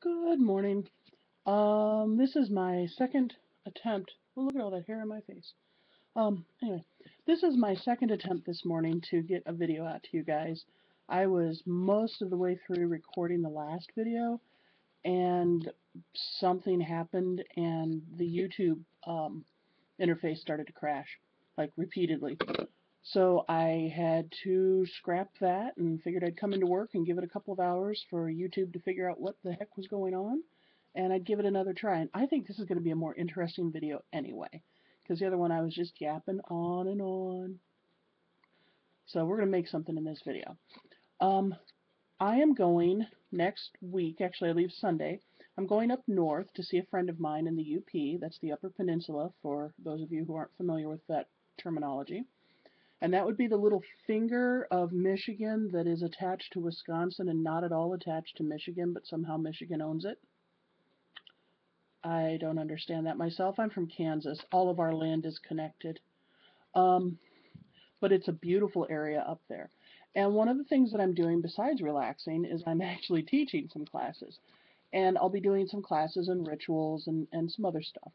Good morning. This is my second attempt. Well, look at all that hair on my face. Anyway, this is my second attempt this morning to get a video out to you guys. I was most of the way through recording the last video, and something happened, and the YouTube interface started to crash, like repeatedly. So I had to scrap that and figured I'd come into work and give it a couple of hours for YouTube to figure out what the heck was going on, and I'd give it another try. And I think this is going to be a more interesting video anyway, because the other one I was just yapping on and on. So we're going to make something in this video. I am going next week, actually I leave Sunday, I'm going up north to see a friend of mine in the UP, that's the Upper Peninsula for those of you who aren't familiar with that terminology. And that would be the little finger of Michigan that is attached to Wisconsin and not at all attached to Michigan, but somehow Michigan owns it. I don't understand that myself. I'm from Kansas. All of our land is connected. But it's a beautiful area up there. And one of the things that I'm doing besides relaxing is I'm actually teaching some classes. And I'll be doing some classes and rituals and some other stuff.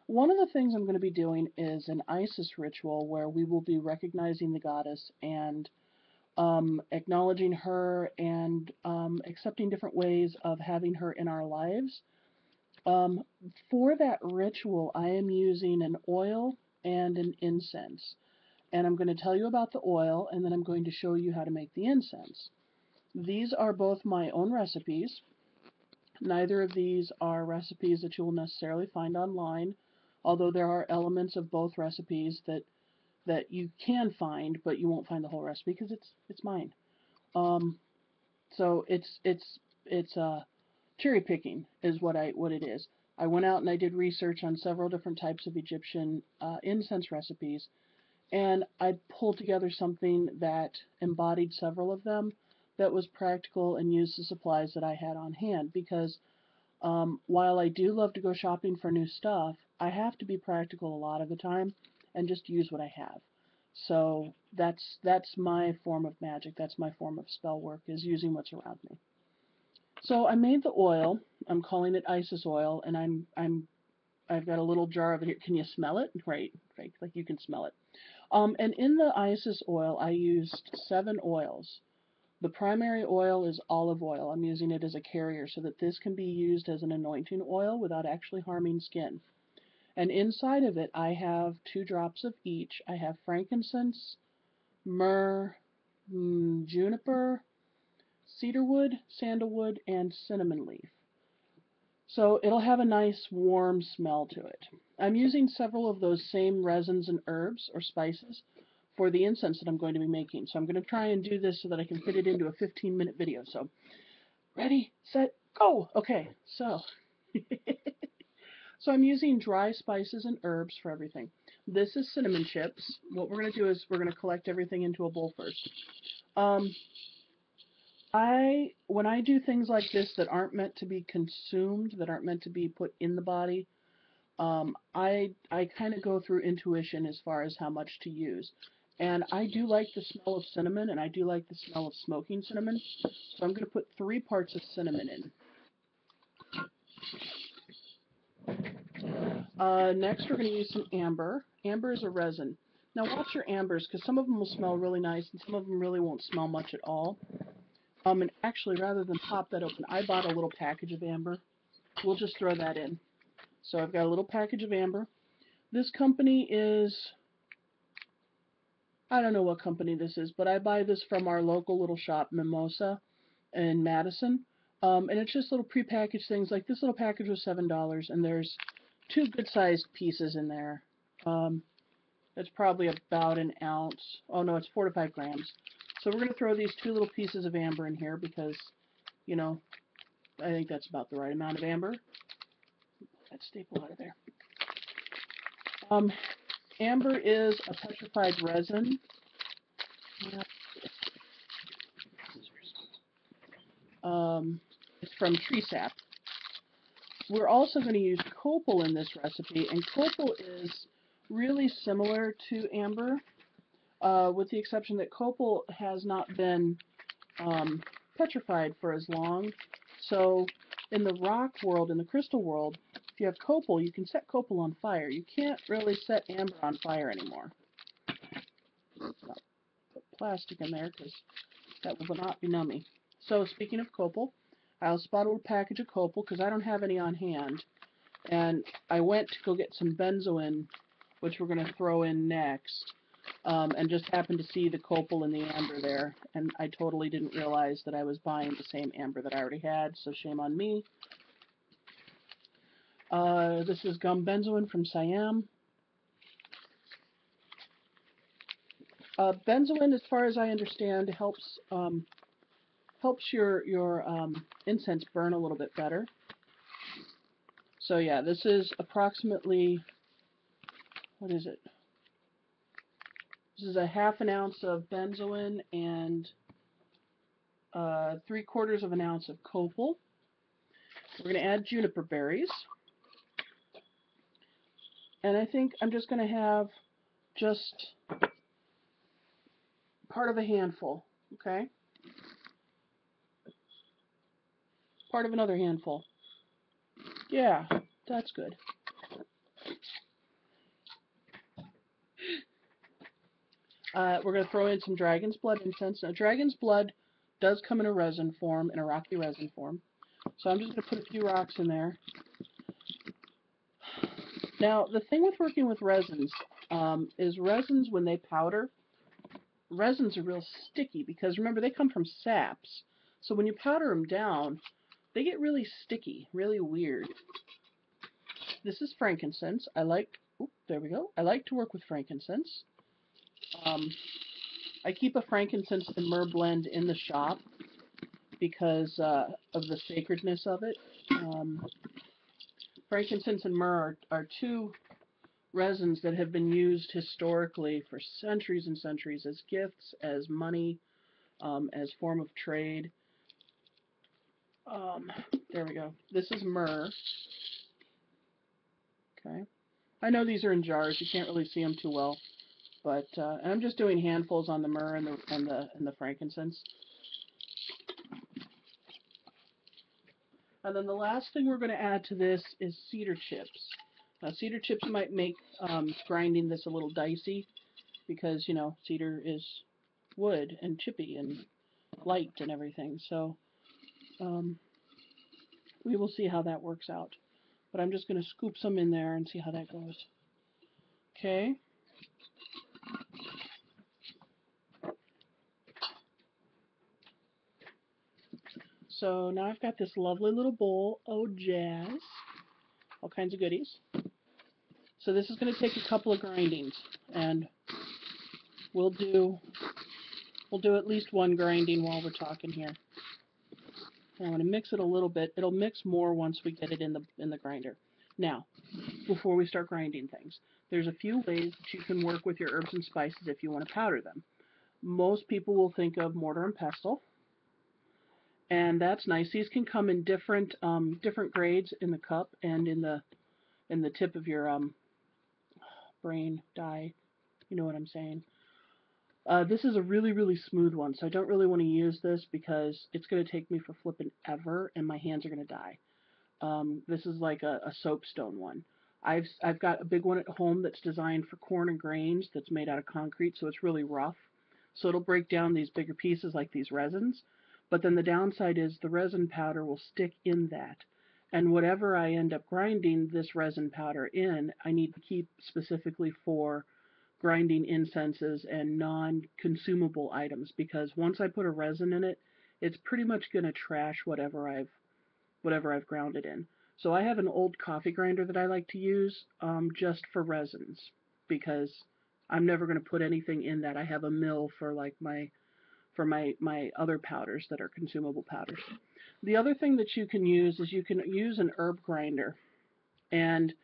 One of the things I'm going to be doing is an Isis ritual where we will be recognizing the goddess and acknowledging her and accepting different ways of having her in our lives. For that ritual, I am using an oil and an incense. And I'm going to tell you about the oil, and then I'm going to show you how to make the incense. These are both my own recipes. Neither of these are recipes that you will necessarily find online, although there are elements of both recipes that you can find, but you won't find the whole recipe because it's mine. So it's cherry picking is what it is. I went out and I did research on several different types of Egyptian incense recipes, and I pulled together something that embodied several of them, that was practical and used the supplies that I had on hand, because while I do love to go shopping for new stuff, I have to be practical a lot of the time and just use what I have. So that's my form of magic. That's my form of spell work, is using what's around me. So I made the oil. I'm calling it Isis oil, and I've got a little jar of it here. Can you smell it? Right, like you can smell it. And in the Isis oil, I used 7 oils. The primary oil is olive oil. I'm using it as a carrier so that this can be used as an anointing oil without actually harming skin. And inside of it, I have 2 drops of each. I have frankincense, myrrh, juniper, cedarwood, sandalwood, and cinnamon leaf. So it'll have a nice warm smell to it. I'm using several of those same resins and herbs or spices for the incense that I'm going to be making. So I'm going to try and do this so that I can fit it into a 15-minute video. So ready, set, go. Okay, so so I'm using dry spices and herbs for everything. This is cinnamon chips. What we're going to do is we're going to collect everything into a bowl first. When I do things like this that aren't meant to be consumed, that aren't meant to be put in the body, I kind of go through intuition as far as how much to use. And I do like the smell of cinnamon, and I do like the smell of smoking cinnamon. So I'm going to put 3 parts of cinnamon in. Next, we're going to use some amber. Amber is a resin. Now watch your ambers, because some of them will smell really nice, and some of them really won't smell much at all. And actually, rather than pop that open, I bought a little package of amber. We'll just throw that in. So I've got a little package of amber. This company is, I don't know what company this is, but I buy this from our local little shop, Mimosa, in Madison. And it's just little prepackaged things. Like this little package was $7, and there's 2 good-sized pieces in there. It's probably about an ounce. Oh no, it's 4 to 5 grams. So we're going to throw these 2 little pieces of amber in here because, you know, I think that's about the right amount of amber. That staple out of there. Amber is a petrified resin. It's from tree sap. We're also going to use copal in this recipe, and copal is really similar to amber, with the exception that copal has not been petrified for as long. So in the rock world, in the crystal world, if you have copal, you can set copal on fire. You can't really set amber on fire anymore. Put plastic in there because that will not be nummy. So speaking of copal, I also bought a little package of copal because I don't have any on hand. And I went to go get some benzoin, which we're going to throw in next, and just happened to see the copal and the amber there. And I totally didn't realize that I was buying the same amber that I already had, so shame on me. This is gum benzoin from Siam. Benzoin, as far as I understand, helps your incense burn a little bit better. So yeah, this is approximately, what is it? This is a ½ ounce of benzoin and 3/4 of an ounce of copal. We're going to add juniper berries. And I think I'm just going to have just part of a handful, okay? Part of another handful. Yeah, that's good. We're going to throw in some dragon's blood incense. Now, dragon's blood does come in a resin form, in a rocky resin form. So I'm just going to put a few rocks in there. Now, the thing with working with resins is resins, when they powder, resins are real sticky because, remember, they come from saps. So when you powder them down, they get really sticky, really weird. This is frankincense. I like, there we go. I like to work with frankincense. I keep a frankincense and myrrh blend in the shop because of the sacredness of it. Frankincense and myrrh are two resins that have been used historically for centuries and centuries as gifts, as money, as form of trade. There we go. This is myrrh. Okay. I know these are in jars. You can't really see them too well, but and I'm just doing handfuls on the myrrh and the frankincense. And then the last thing we're going to add to this is cedar chips. Now, cedar chips might make grinding this a little dicey because, you know, cedar is wood and chippy and light and everything. So we will see how that works out. But I'm just going to scoop some in there and see how that goes. Okay. So now I've got this lovely little bowl. Oh, jazz. All kinds of goodies. So this is going to take a couple of grindings, and we'll do at least one grinding while we're talking here. I'm going to mix it a little bit. It'll mix more once we get it in the grinder. Now, before we start grinding things, there's a few ways that you can work with your herbs and spices if you want to powder them. Most people will think of mortar and pestle, and that's nice. These can come in different grades in the cup and in the tip of your brain die. You know what I'm saying? This is a really, really smooth one, so I don't really want to use this because it's going to take me for flipping ever, and my hands are going to die. This is like a soapstone one. I've got a big one at home that's designed for corn and grains that's made out of concrete, so it's really rough. So it'll break down these bigger pieces like these resins. But then the downside is the resin powder will stick in that. And whatever I end up grinding this resin powder in, I need to keep specifically for grinding incenses and non-consumable items, because once I put a resin in it, it's pretty much going to trash whatever I've ground it in. So I have an old coffee grinder that I like to use just for resins, because I'm never going to put anything in that. I have a mill for like my other powders that are consumable powders. The other thing that you can use is you can use an herb grinder, and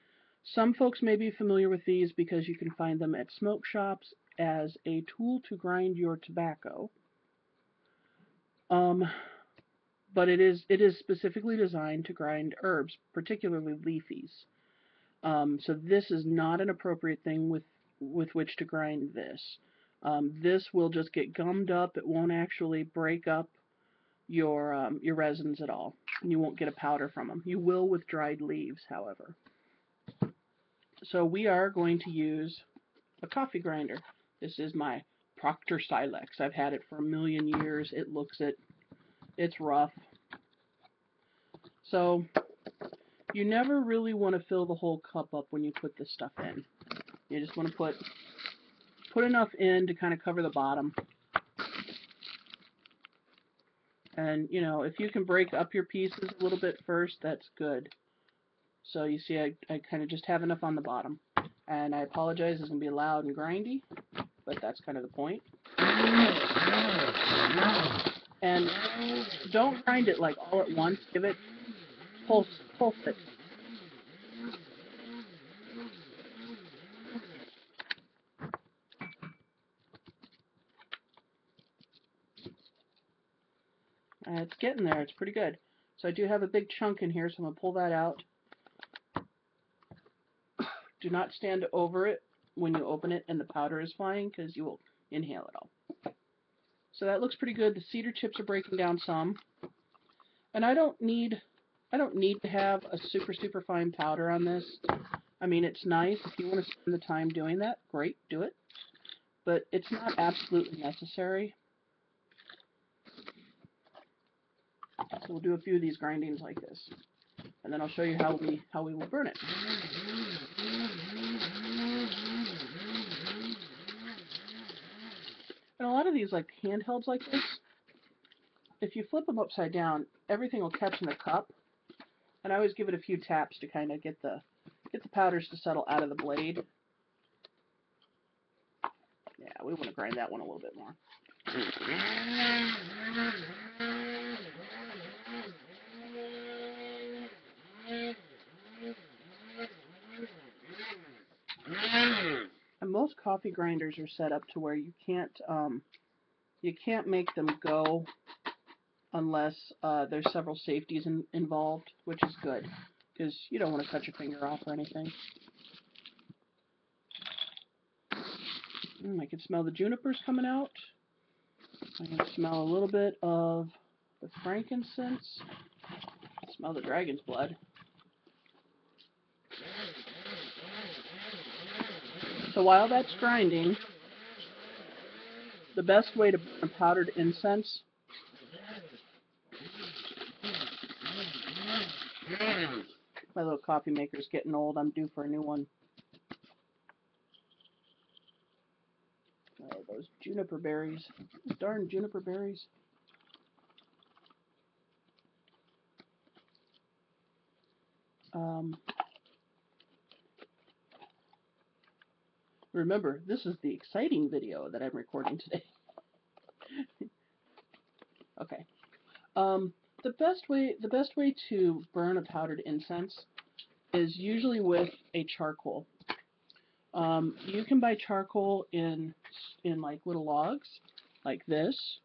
some folks may be familiar with these because you can find them at smoke shops as a tool to grind your tobacco. But it is specifically designed to grind herbs, particularly leafies. So this is not an appropriate thing with which to grind this. This will just get gummed up. It won't actually break up your resins at all. You won't get a powder from them. You will with dried leaves, however. So we are going to use a coffee grinder. This is my Proctor Silex. I've had it for a million years. It looks it. It's rough. So you never really want to fill the whole cup up when you put this stuff in. You just want to put enough in to kind of cover the bottom. And, you know, if you can break up your pieces a little bit first, that's good. So you see I kind of just have enough on the bottom. And I apologize, it's going to be loud and grindy, but that's kind of the point. And don't grind it like all at once. Give it, pulse it. It's getting there. It's pretty good. So I do have a big chunk in here, so I'm going to pull that out. Do not stand over it when you open it and the powder is flying, because you will inhale it all. So that looks pretty good. The cedar chips are breaking down some. And I don't need to have a super fine powder on this. I mean, it's nice. If you want to spend the time doing that, great, do it. But it's not absolutely necessary. So we'll do a few of these grindings like this. And then I'll show you how we will burn it. And a lot of these, like handhelds like this, if you flip them upside down, everything will catch in the cup. And I always give it a few taps to kind of get the powders to settle out of the blade. Yeah, we want to grind that one a little bit more. And most coffee grinders are set up to where you can't make them go unless there's several safeties involved, which is good, because you don't want to cut your finger off or anything. I can smell the junipers coming out. I can smell a little bit of the frankincense. I smell the dragon's blood. So while that's grinding, the best way to burn powdered incense my little coffee maker's getting old. I'm due for a new one. Oh, those juniper berries. Those darn juniper berries. Remember, this is the exciting video that I'm recording today. Okay. The best way to burn a powdered incense is usually with a charcoal. You can buy charcoal in like little logs, like this,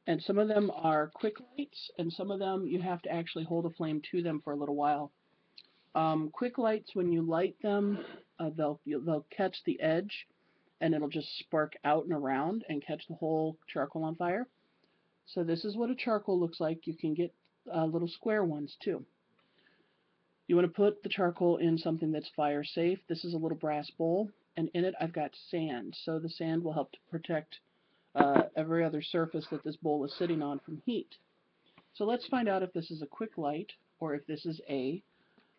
and some of them are quick lights, and some of them you have to actually hold a flame to them for a little while. Quick lights, when you light them, they'll catch the edge, and it'll just spark out and around and catch the whole charcoal on fire. So this is what a charcoal looks like. You can get little square ones too. You want to put the charcoal in something that's fire safe. This is a little brass bowl, and in it I've got sand. So the sand will help to protect every other surface that this bowl is sitting on from heat. So let's find out if this is a quick light or if this is a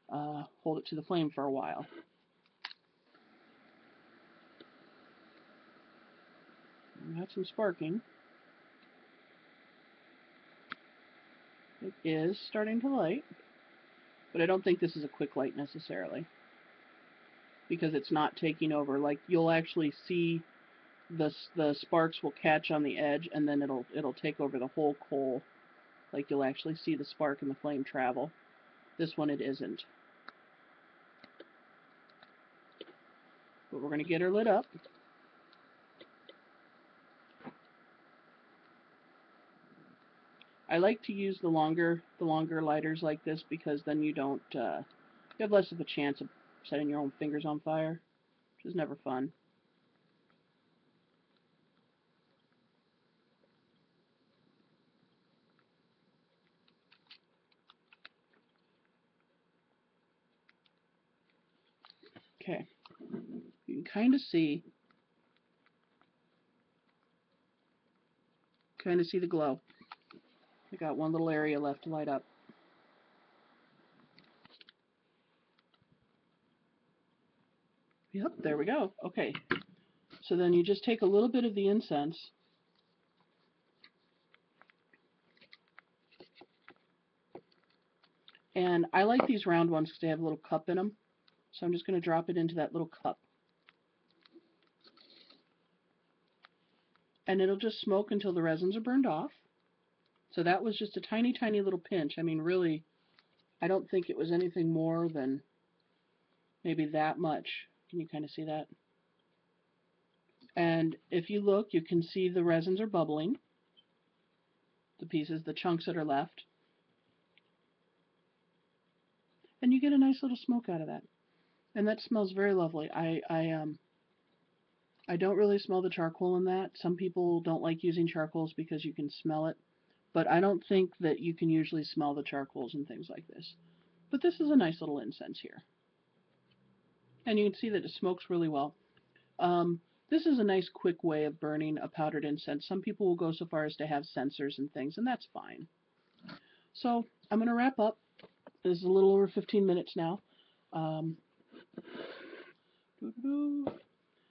hold it to the flame for a while. We got some sparking. It is starting to light, but I don't think this is a quick light necessarily, because it's not taking over. Like, you'll actually see the sparks will catch on the edge, and then it'll take over the whole coal. Like, you'll actually see the spark and the flame travel. This one it isn't. But we're going to get her lit up. I like to use the longer lighters like this, because then you don't you have less of a chance of setting your own fingers on fire, which is never fun. Okay, you can kind of see the glow. I got one little area left to light up. Yep, there we go. Okay, so then you just take a little bit of the incense and I like these round ones because they have a little cup in them. So I'm just going to drop it into that little cup. And it'll just smoke until the resins are burned off. So that was just a tiny, tiny little pinch. I mean, really, I don't think it was anything more than maybe that much. Can you kind of see that? And if you look, you can see the resins are bubbling. The pieces, the chunks that are left. And you get a nice little smoke out of that. And that smells very lovely. I don't really smell the charcoal in that. Some people don't like using charcoals because you can smell it. But I don't think that you can usually smell the charcoals and things like this. But this is a nice little incense here. And you can see that it smokes really well. This is a nice quick way of burning a powdered incense. Some people will go so far as to have sensors and things, and that's fine. So I'm going to wrap up. This is a little over 15 minutes now.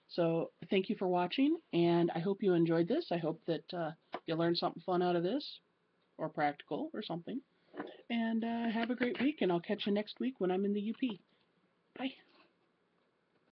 So thank you for watching, and I hope you enjoyed this. I hope that you learned something fun out of this, or practical, or something. And have a great week, and I'll catch you next week when I'm in the UP. Bye.